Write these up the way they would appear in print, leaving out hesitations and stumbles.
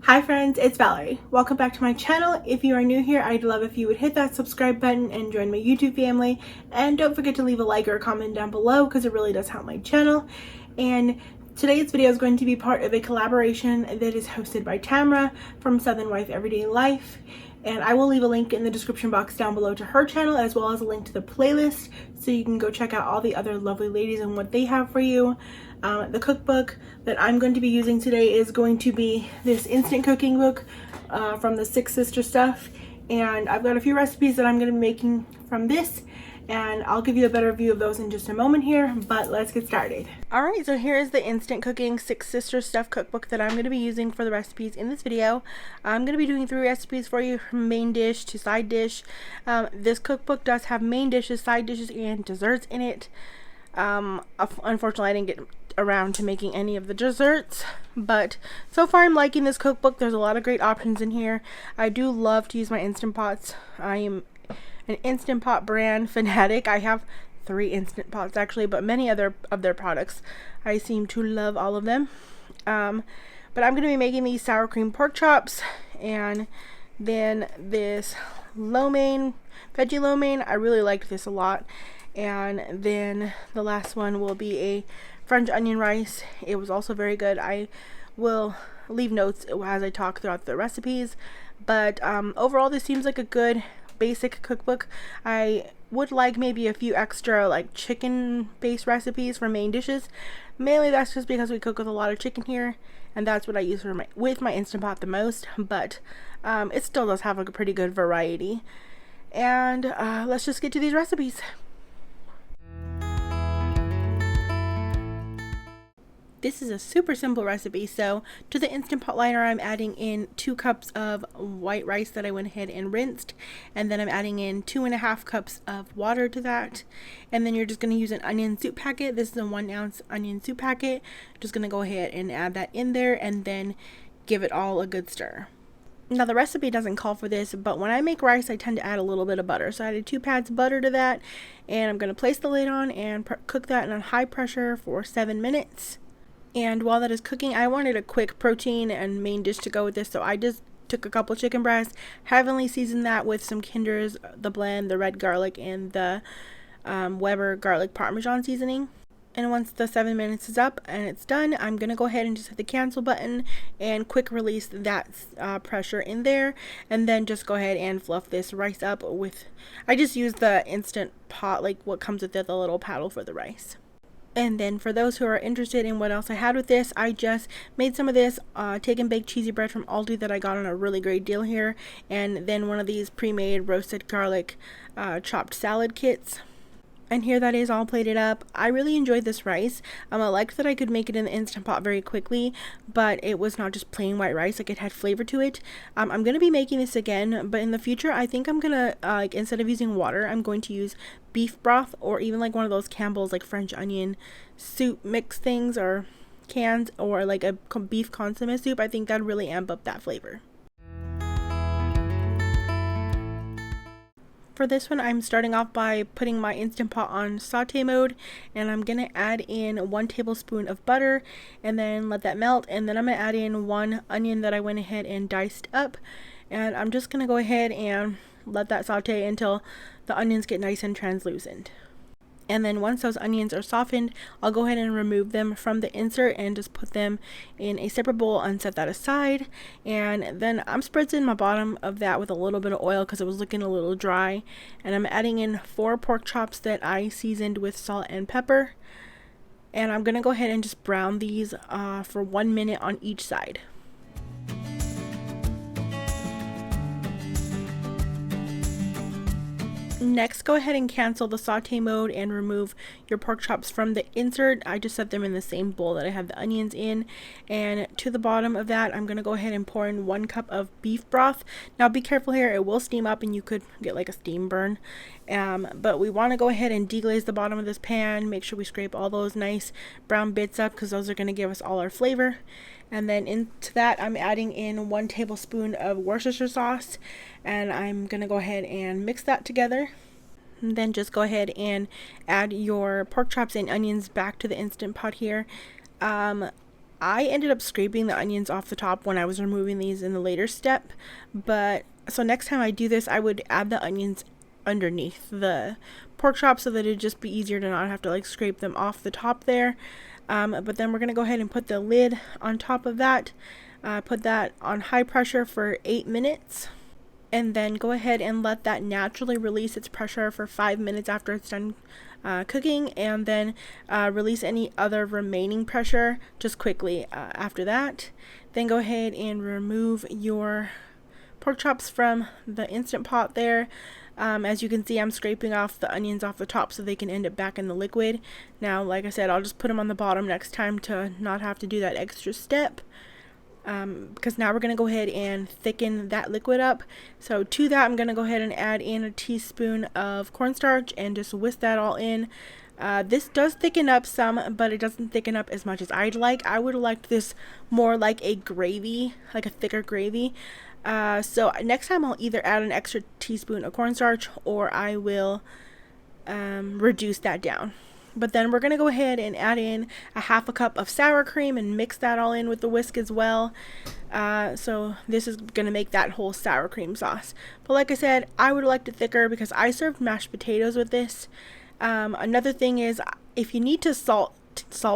Hi friends, it's Valerie. Welcome back to my channel. If you are new here, I'd love if you would hit that subscribe button and join my YouTube family. And don't forget to leave a like or a comment down below because it really does help my channel. And today's video is going to be part of a collaboration that is hosted by Tamra from Southern Wife Everyday Life. And I will leave a link in the description box down below to her channel, as well as a link to the playlist, so you can go check out all the other lovely ladies and what they have for you. The cookbook that I'm going to be using today is going to be this instant cooking book from the Six Sister stuff. And I've got a few recipes that I'm going to be making from this, and I'll give you a better view of those in just a moment here, but let's get started. Alright, so here is the instant cooking Six Sister stuff cookbook that I'm going to be using for the recipes in this video. I'm going to be doing 3 recipes for you, from main dish to side dish. This cookbook does have main dishes, side dishes, and desserts in it. Unfortunately, I didn't get around to making any of the desserts, but so far I'm liking this cookbook. There's a lot of great options in here. I do love to use my Instant Pots. I am an Instant Pot brand fanatic. I have 3 Instant Pots actually, but many other of their products. I seem to love all of them. But I'm going to be making these sour cream pork chops, and then this lo mein, veggie lo mein. I really liked this a lot. And then the last one will be a French onion rice. It was also very good. I will leave notes as I talk throughout the recipes, but overall this seems like a good basic cookbook. I would like maybe a few extra like chicken based recipes for main dishes. Mainly that's just because we cook with a lot of chicken here, and that's what I use for with my Instant Pot the most, but it still does have a pretty good variety. And let's just get to these recipes. This is a super simple recipe. So to the Instant Pot liner, I'm adding in 2 cups of white rice that I went ahead and rinsed, and then I'm adding in 2.5 cups of water to that. And then you're just going to use an onion soup packet. This is a 1 ounce onion soup packet. Just going to go ahead and add that in there and then give it all a good stir. Now the recipe doesn't call for this, but when I make rice I tend to add a little bit of butter. So I added 2 pads of butter to that, and I'm going to place the lid on and cook that on high pressure for 7 minutes. And while that is cooking, I wanted a quick protein and main dish to go with this, so I just took a couple chicken breasts, heavily seasoned that with some Kinder's, the blend, the red garlic, and the Weber garlic parmesan seasoning. And once the 7 minutes is up and it's done, I'm going to go ahead and just hit the cancel button and quick release that pressure in there, and then just go ahead and fluff this rice up with, I just use the Instant Pot, like what comes with it, the little paddle for the rice. And then for those who are interested in what else I had with this, I just made some of this take and bake cheesy bread from Aldi that I got on a really great deal here, and then one of these pre-made roasted garlic chopped salad kits. And here that is all plated up. I really enjoyed this rice. I liked that I could make it in the Instant Pot very quickly, but it was not just plain white rice, like it had flavor to it. I'm going to be making this again, but in the future I think I'm going to, like, instead of using water, I'm going to use beef broth, or even like one of those Campbell's like French onion soup mix things, or cans, or like a beef consomme soup. I think that'd really amp up that flavor. For this one, I'm starting off by putting my Instant Pot on saute mode, and I'm going to add in 1 tablespoon of butter and then let that melt, and then I'm going to add in 1 onion that I went ahead and diced up, and I'm just going to go ahead and let that saute until the onions get nice and translucent. And then once those onions are softened, I'll go ahead and remove them from the insert and just put them in a separate bowl and set that aside. And then I'm spritzing my bottom of that with a little bit of oil because it was looking a little dry. And I'm adding in 4 pork chops that I seasoned with salt and pepper. And I'm going to go ahead and just brown these for 1 minute on each side. Next, go ahead and cancel the saute mode and remove your pork chops from the insert. I just set them in the same bowl that I have the onions in, and to the bottom of that I'm going to go ahead and pour in 1 cup of beef broth. Now be careful here, it will steam up and you could get like a steam burn, but we want to go ahead and deglaze the bottom of this pan. Make sure we scrape all those nice brown bits up because those are going to give us all our flavor. And then into that I'm adding in 1 tablespoon of Worcestershire sauce, and I'm going to go ahead and mix that together. And then just go ahead and add your pork chops and onions back to the Instant Pot here. I ended up scraping the onions off the top when I was removing these in the later step, but so next time I do this, I would add the onions underneath the pork chop so that it'd just be easier to not have to like scrape them off the top there. But then we're going to go ahead and put the lid on top of that, put that on high pressure for 8 minutes, and then go ahead and let that naturally release its pressure for 5 minutes after it's done cooking, and then release any other remaining pressure just quickly after that. Then go ahead and remove your pork chops from the Instant Pot there. As you can see, I'm scraping off the onions off the top so they can end up back in the liquid. Now, like I said, I'll just put them on the bottom next time to not have to do that extra step. Because now we're going to go ahead and thicken that liquid up. So to that, I'm going to go ahead and add in a teaspoon of cornstarch and just whisk that all in. This does thicken up some, but it doesn't thicken up as much as I'd like. I would have liked this more like a gravy, like a thicker gravy. So next time I'll either add an extra teaspoon of cornstarch or I will reduce that down. But then we're going to go ahead and add in a half a cup of sour cream and mix that all in with the whisk as well. So this is going to make that whole sour cream sauce. But like I said, I would like it thicker because I served mashed potatoes with this. Another thing is, if you need to salt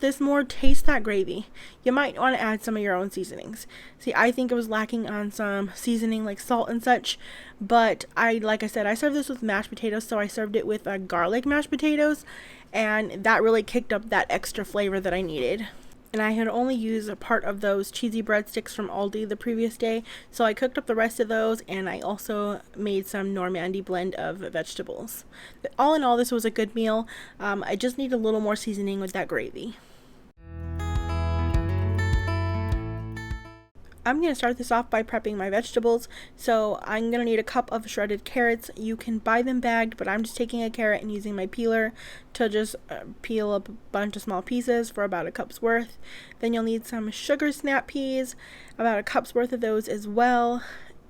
this more, taste that gravy. You might want to add some of your own seasonings. See, I think it was lacking on some seasoning like salt and such, but like I said, I served this with mashed potatoes, so I served it with garlic mashed potatoes, and that really kicked up that extra flavor that I needed. And I had only used a part of those cheesy breadsticks from Aldi the previous day, so I cooked up the rest of those, and I also made some Normandy blend of vegetables. But all in all, this was a good meal. I just need a little more seasoning with that gravy. I'm going to start this off by prepping my vegetables. So I'm going to need a cup of shredded carrots. You can buy them bagged, but I'm just taking a carrot and using my peeler to just peel up a bunch of small pieces for about a cup's worth. Then you'll need some sugar snap peas, about a cup's worth of those as well.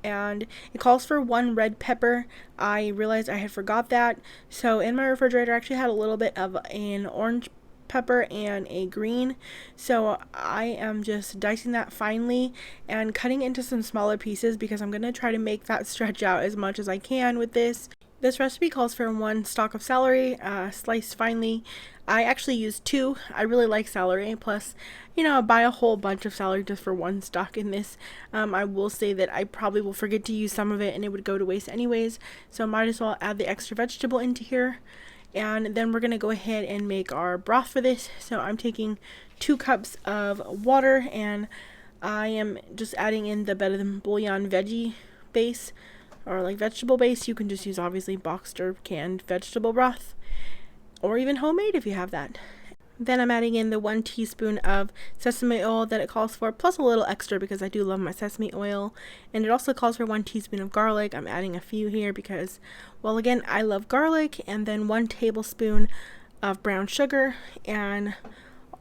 And it calls for 1 red pepper. I realized I had forgot that. So in my refrigerator, I actually had a little bit of an orange pepper and a green, so I am just dicing that finely and cutting into some smaller pieces because I'm going to try to make that stretch out as much as I can with this. This recipe calls for 1 stalk of celery sliced finely. I actually used 2. I really like celery, plus I buy a whole bunch of celery just for 1 stalk in this. I will say that I probably will forget to use some of it and it would go to waste anyways, so might as well add the extra vegetable into here. And then we're going to go ahead and make our broth for this. So I'm taking 2 cups of water, and I am just adding in the Better Than Bouillon veggie base, or like vegetable base. You can just use obviously boxed or canned vegetable broth, or even homemade if you have that. Then I'm adding in the 1 teaspoon of sesame oil that it calls for, plus a little extra because I do love my sesame oil. And it also calls for 1 teaspoon of garlic. I'm adding a few here because, well, again, I love garlic. And then 1 tablespoon of brown sugar and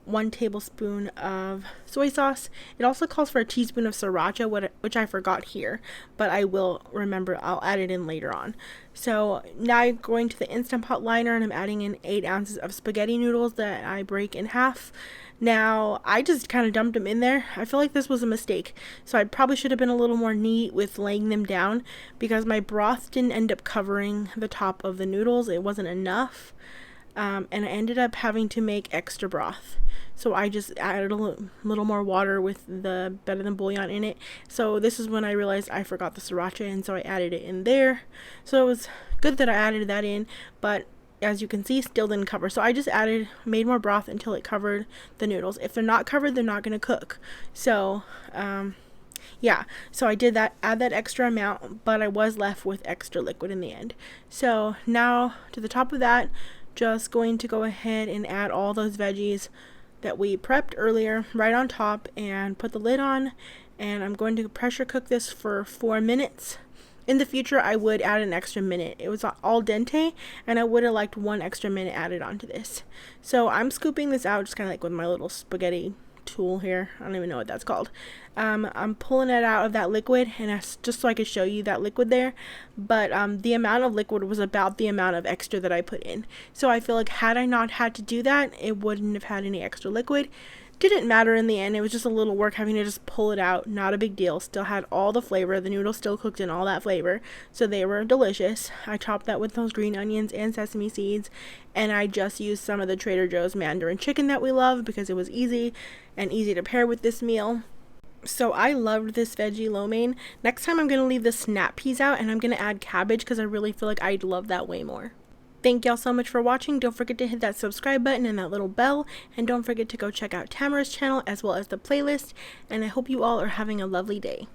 1 tablespoon of soy sauce. It also calls for a teaspoon of sriracha, which I forgot here, but I will remember. I'll add it in later on. So now I'm going to the Instant Pot liner, and I'm adding in 8 ounces of spaghetti noodles that I break in half. Now, I just kind of dumped them in there. I feel like this was a mistake, so I probably should have been a little more neat with laying them down because my broth didn't end up covering the top of the noodles. It wasn't enough. And I ended up having to make extra broth. So I just added a little more water with the Better Than Bouillon in it. So this is when I realized I forgot the sriracha, and so I added it in there. So it was good that I added that in, but as you can see, still didn't cover. So I just made more broth until it covered the noodles. If they're not covered, they're not going to cook. So, yeah, so I did that, add that extra amount, but I was left with extra liquid in the end. So now to the top of that, just going to go ahead and add all those veggies that we prepped earlier right on top and put the lid on, and I'm going to pressure cook this for 4 minutes. In the future, I would add an extra minute. It was al dente, and I would have liked 1 extra minute added onto this. So I'm scooping this out just kind of like with my little spaghetti tool here. I don't even know what that's called. I'm pulling it out of that liquid, and that's just so I could show you that liquid there. But the amount of liquid was about the amount of extra that I put in. So I feel like had I not had to do that, it wouldn't have had any extra liquid. Didn't matter in the end. It was just a little work having to just pull it out. Not a big deal. Still had all the flavor. The noodles still cooked in all that flavor, so they were delicious. I chopped that with those green onions and sesame seeds, and I just used some of the Trader Joe's Mandarin chicken that we love because it was easy to pair with this meal. So I loved this veggie lo mein. Next time I'm going to leave the snap peas out, and I'm going to add cabbage because I really feel like I'd love that way more. Thank y'all so much for watching. Don't forget to hit that subscribe button and that little bell. And don't forget to go check out Tamara's channel as well as the playlist. And I hope you all are having a lovely day.